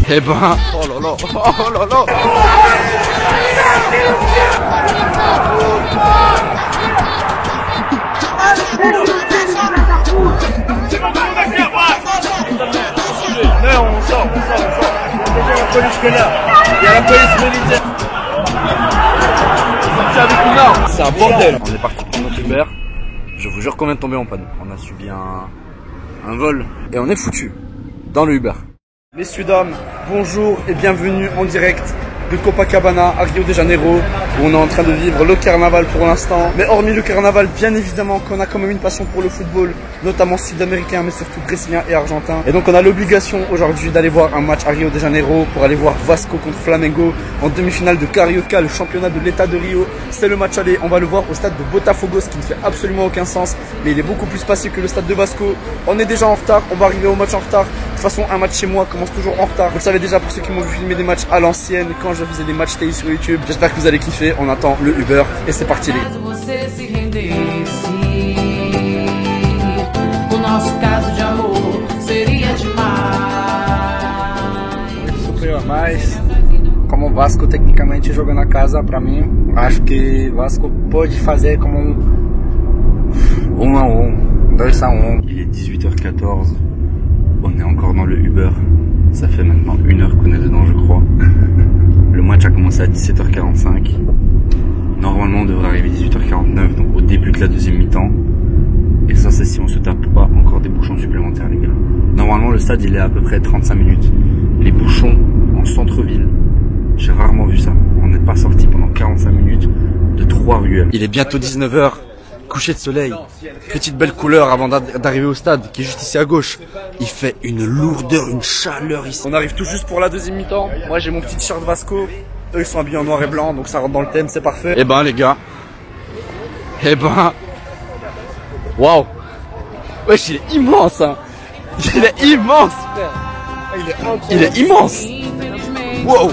Eh ben, oh là là, oh là là. Non, on sort. Déjà la police qui est là. Il y a la police militaire. C'est un bordel. On est parti prendre notre Uber. Je vous jure qu'on vient de tomber en panne. On a subi un vol et on est foutu dans le Uber. Messieurs, dames, bonjour et bienvenue en direct de Copacabana à Rio de Janeiro, où on est en train de vivre le carnaval pour l'instant. Mais hormis le carnaval, bien évidemment qu'on a quand même une passion pour le football, notamment sud-américain, mais surtout brésilien et argentin. Et donc on a l'obligation aujourd'hui d'aller voir un match à Rio de Janeiro pour aller voir Vasco contre Flamengo en demi-finale de Carioca, le championnat de l'état de Rio. C'est le match aller, on va le voir au stade de Botafogo, ce qui ne fait absolument aucun sens, mais il est beaucoup plus spacieux que le stade de Vasco. On est déjà en retard, on va arriver au match en retard. De toute façon, un match chez moi commence toujours en retard. Vous le savez déjà pour ceux qui m'ont vu filmer des matchs à l'ancienne, quand je faisais des matchs TI sur YouTube. J'espère que vous allez kiffer. On attend le Uber et c'est parti les gars. Sofreu a mais. Como o Vasco tecnicamente jogando a casa, pra mim, acho que o Vasco pode fazer como 1-1, 2-1. Il est 18h14. On est encore dans le Uber, ça fait maintenant 1 heure qu'on est dedans je crois. Le match a commencé à 17h45. Normalement on devrait arriver 18h49, donc au début de la deuxième mi-temps. Et ça c'est si on se tape pas encore des bouchons supplémentaires les gars. Normalement le stade il est à peu près 35 minutes. Les bouchons en centre-ville, j'ai rarement vu ça. On n'est pas sorti pendant 45 minutes de 3 ruelles. Il est bientôt 19h. Coucher de soleil, petite belle couleur avant d'arriver au stade qui est juste ici à gauche. Il fait une lourdeur, une chaleur ici. On arrive tout juste pour la deuxième mi-temps. Moi j'ai mon petit t-shirt Vasco. Eux ils sont habillés en noir et blanc donc ça rentre dans le thème, c'est parfait. Eh ben les gars, waouh. Wesh il est immense hein. Il est immense frère. Il est immense. Wow.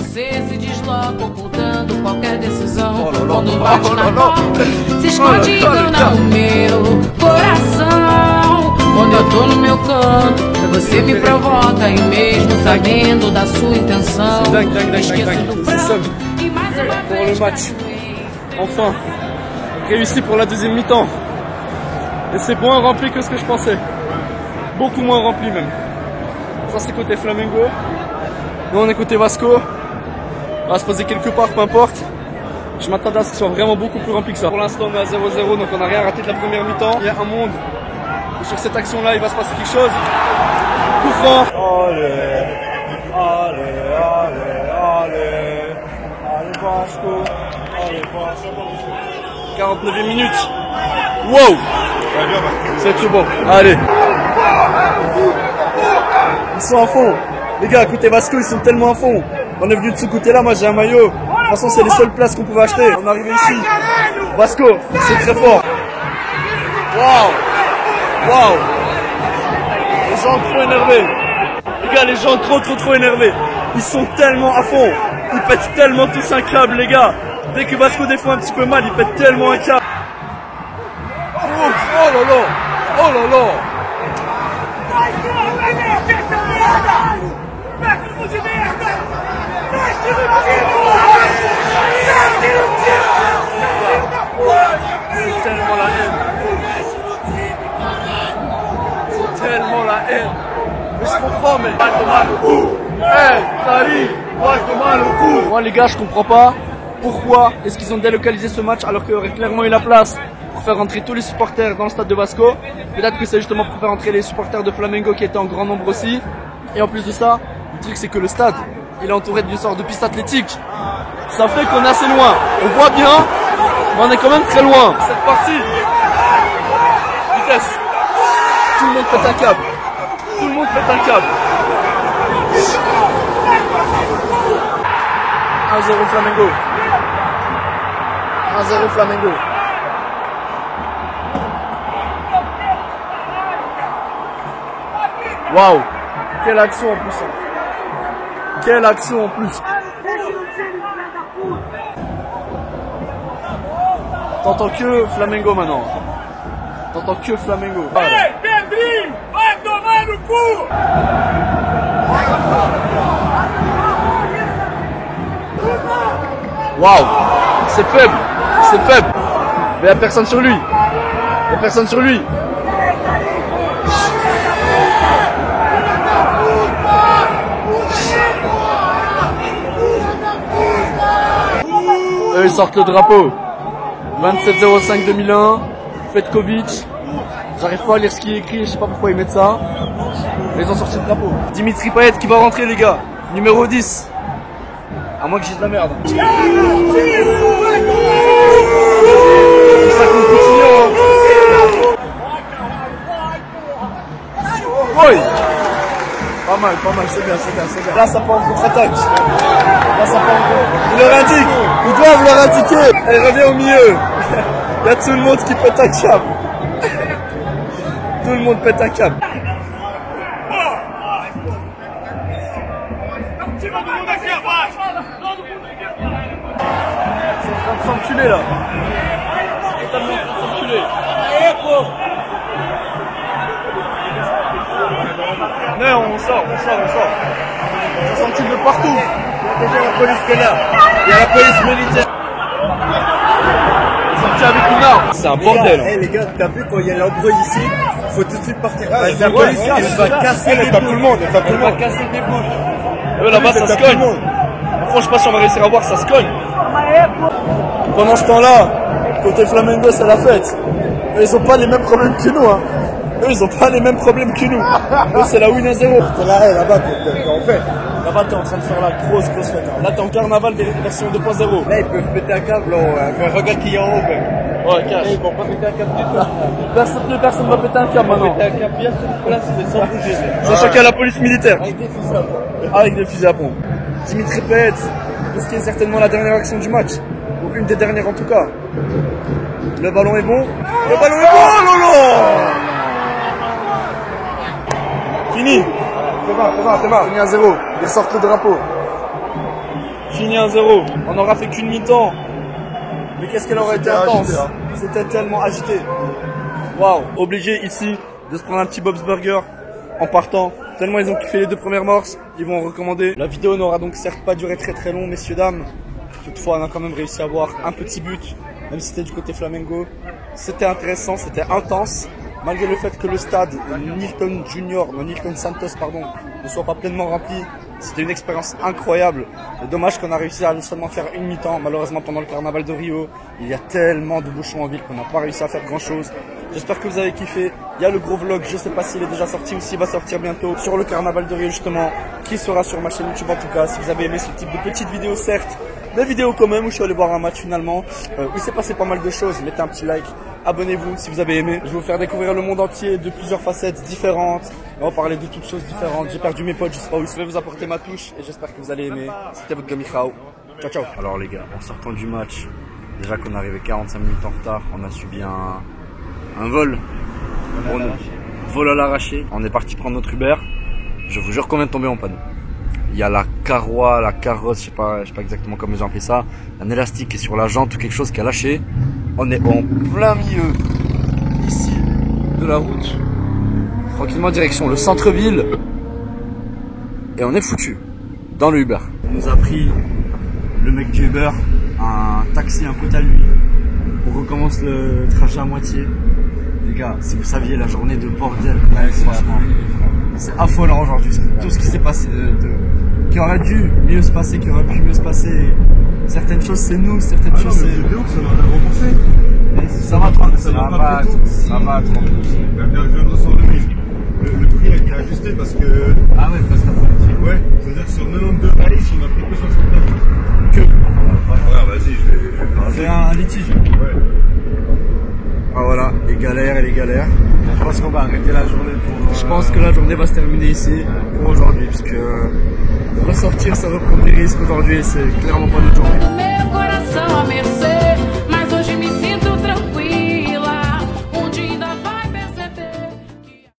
Qualquer decisão, quando bate na porta, se esconde e engana o meu coração. Quando eu tô no meu canto, você me provoca e mesmo sabendo da sua intenção, esqueço do pranto e mais uma Pour le vez match, enfin, réussi pour la deuxième mi-temps. Et c'est moins rempli que ce que je pensais. Beaucoup moins rempli même. Ça c'est côté Flamengo. Nous on est côté Vasco. On va se poser quelque part, peu importe. Je m'attendais à ce que ce soit vraiment beaucoup plus rempli que ça. Pour l'instant, on est à 0-0, donc on n'a rien raté de la première mi-temps. Il y a un monde où sur cette action-là, il va se passer quelque chose. Coup franc. Allez, Vasco. Allez, Vasco. 49e minute. Wow. C'est tout bon. Allez. Ils sont à fond. Les gars, écoutez, Vasco, ils sont tellement à fond. On est venu de ce côté-là, moi j'ai un maillot. De toute façon, c'est les seules places qu'on pouvait acheter. On est arrivé ici. Vasco, c'est très fort. Waouh. Les gens trop énervés. Les gars, les gens trop énervés. Ils sont tellement à fond. Ils pètent tellement tous un câble, les gars. Dès que Vasco défend un petit peu mal, ils pètent tellement un câble. Oh là là. C'est tellement la haine. Mais je comprends, mais moi les gars, je comprends pas pourquoi est-ce qu'ils ont délocalisé ce match alors qu'il y aurait clairement eu la place pour faire rentrer tous les supporters dans le stade de Vasco. Peut-être que c'est justement pour faire rentrer les supporters de Flamengo qui étaient en grand nombre aussi. Et en plus de ça, le truc c'est que le stade il est entouré d'une sorte de piste athlétique. Ça fait qu'on est assez loin. On voit bien, mais on est quand même très loin. Cette partie, vitesse. Tout le monde pète un câble. 1-0 Flamengo. Waouh. Quelle action en plus. T'entends que Flamengo maintenant. Hey, Pedrinho, vai tomar no cu! Waouh, c'est faible, c'est faible. Mais y'a personne sur lui. Y'a personne sur lui. Eux ils sortent le drapeau. 27-05 2001. Petkovic. J'arrive pas à lire ce qui est écrit, je sais pas pourquoi ils mettent ça. Mais ils ont sorti le drapeau. Dimitri Payet qui va rentrer les gars. Numéro 10. À moins que j'ai de la merde. Ça compte continuer. Oui. Pas mal, c'est bien. Là ça part en contre-attaque. Là ça part en contre. Ils leur indiquent. Ils doivent leur indiquer. Elle revient au milieu. Il y a tout le monde qui pète un câble. Tout le monde pète un câble. C'est en train de s'enculer là. C'est totalement en train de s'enculer. Non, on sort. Ça s'encule de partout. Il y a déjà la police qui est là. Il y a la police militaire. Ils sont avec une arme. C'est un bordel. Les gars, t'as vu quand il y a l'embrouille ici, faut tout de suite partir. La police, elle va casser les bouches. Tout le monde, elle va casser des bouches. Là-bas, ça se cogne. Franchement, je sais pas si on va réussir à voir, ça se cogne. Pendant ce temps-là, côté Flamengo, c'est la fête. Eux, ils ont pas les mêmes problèmes que nous, hein. Eux, ils ont pas les mêmes problèmes que nous. Eux, c'est la win à 0. C'est là-bas, t'es en fait. Là-bas, t'es en train de faire la grosse fête. Hein. Là, t'es en carnaval version 2.0. Là, ils peuvent péter un câble, mais regarde qui est en haut, mec. Ouais, cache. Ils vont pas péter un câble du tout. Personne va péter un câble maintenant. Péter un câble bien sur place, mais sans bouger. Sachant qu'il y a la police militaire. Avec des fusils à pompe. Avec des fusils à pompe. Dimitri Payet, ce qui est certainement la dernière action du match. Ou une des dernières en tout cas. Le ballon est bon. Oh lolo. Fini. T'es marre. Fini à 0. Ils sortent le drapeau. Fini à 0. On n'aura fait qu'une mi-temps. Mais qu'est-ce qu'elle aurait été intense. Agité, hein. C'était tellement agité. Waouh. Obligé ici de se prendre un petit Bob's Burger en partant. Tellement ils ont kiffé les 2 premières morses, ils vont en recommander. La vidéo n'aura donc certes pas duré très long, messieurs, dames. Toutefois, on a quand même réussi à avoir un petit but, même si c'était du côté Flamengo. C'était intéressant, c'était intense. Malgré le fait que le stade Nilton Santos, ne soit pas pleinement rempli, c'était une expérience incroyable. Et dommage qu'on a réussi à seulement faire une mi-temps. Malheureusement, pendant le carnaval de Rio, il y a tellement de bouchons en ville qu'on n'a pas réussi à faire grand chose. J'espère que vous avez kiffé. Il y a le gros vlog, je sais pas s'il est déjà sorti ou s'il va sortir bientôt, sur le carnaval de Rio justement, qui sera sur ma chaîne YouTube en tout cas. Si vous avez aimé ce type de petites vidéos, certes, des vidéos quand même où je suis allé voir un match finalement, où il s'est passé pas mal de choses, mettez un petit like. Abonnez-vous si vous avez aimé. Je vais vous faire découvrir le monde entier de plusieurs facettes différentes. On va parler de toutes choses différentes. J'ai perdu mes potes, je sais pas où. Je vais vous apporter ma touche et j'espère que vous allez aimer. C'était votre gars Michao. Ciao. Alors les gars, en sortant du match, déjà qu'on est arrivé 45 minutes en retard, on a subi un vol. Vol à l'arraché. On est parti prendre notre Uber. Je vous jure qu'on vient de tomber en panne. Il y a la carrosse, je sais pas exactement comment ils ont appelé ça. Un élastique qui est sur la jante ou quelque chose qui a lâché. On est en plein milieu, ici, de la route. Tranquillement direction le centre-ville. Et on est foutu. Dans le Uber. On nous a pris le mec du Uber, un taxi, un pote à lui. On recommence le trajet à moitié. Les gars, si vous saviez la journée de bordel, franchement, c'est affolant aujourd'hui. Tout ce qui s'est passé, qui aurait dû mieux se passer, qui aurait pu mieux se passer. Certaines choses c'est nous, certaines choses c'est... C'est ouf, ça va rembourser. Ça va trop. Ça va trop. Je viens de recevoir le prix a été ajusté parce que... Ah ouais, parce que t'as fait. Ouais, c'est-à-dire que sur 92 balais, on a pris que 69. Que. Voilà, vas-y, je vais faire un litige. Ouais. Ah voilà, les galères. Je pense qu'on va arrêter la journée pour... Je pense que la journée va se terminer ici pour aujourd'hui, parce que ressortir, ça va prendre des risques aujourd'hui et c'est clairement pas notre journée.